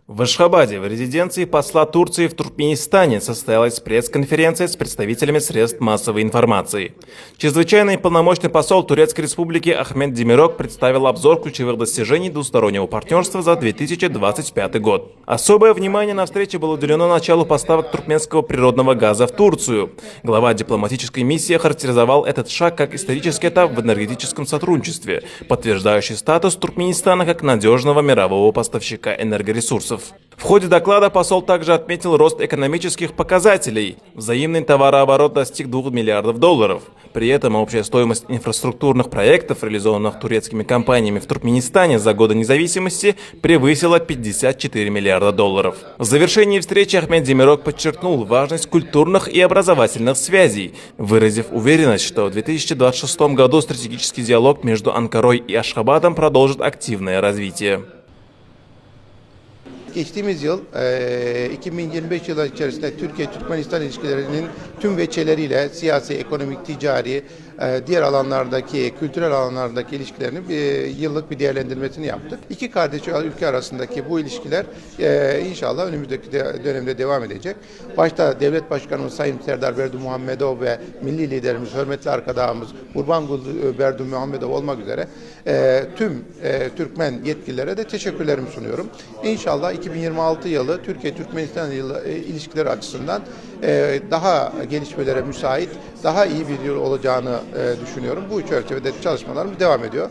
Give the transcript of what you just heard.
В Ашхабаде, в резиденции посла Турции в Туркменистане, состоялась пресс-конференция с представителями средств массовой информации. Чрезвычайный полномочный посол Турецкой Республики Ахмед Демирок представил обзор ключевых достижений двустороннего партнерства за 2025 год. Особое внимание на встрече было уделено началу поставок туркменского природного газа в Турцию. Глава дипломатической миссии охарактеризовал этот шаг как исторический этап в энергетическом сотрудничестве, подтверждающий статус Туркменистана как надежного мирового поставщика энергоресурсов. В ходе доклада посол также отметил рост экономических показателей. Взаимный товарооборот достиг $2 миллиардов. При этом общая стоимость инфраструктурных проектов, реализованных турецкими компаниями в Туркменистане за годы независимости, превысила $54 миллиарда. В завершении встречи Ахмед Демирок подчеркнул важность культурных и образовательных связей, выразив уверенность, что в 2026 году стратегический диалог между Анкарой и Ашхабадом продолжит активное развитие. Geçtiğimiz yıl 2025 yılı içerisinde Türkiye-Türkmenistan ilişkilerinin tüm veçeleriyle siyasi, ekonomik, ticari, diğer alanlardaki, kültürel alanlardaki ilişkilerinin yıllık bir değerlendirmesini yaptık. İki kardeş ülke arasındaki bu ilişkiler inşallah önümüzdeki dönemde devam edecek. Başta Devlet Başkanımız Sayın Serdar Berdimuhamedov ve Milli Liderimiz, hürmetli arkadaşımız Gurbanguly Berdimuhamedov olmak üzere tüm Türkmen yetkililere de teşekkürlerimi sunuyorum. İnşallah 2026 yılı Türkiye-Türkmenistan ilişkileri açısından daha gelişmelere müsait, daha iyi bir yıl olacağını düşünüyorum. Bu çerçevede çalışmalarımız devam ediyor.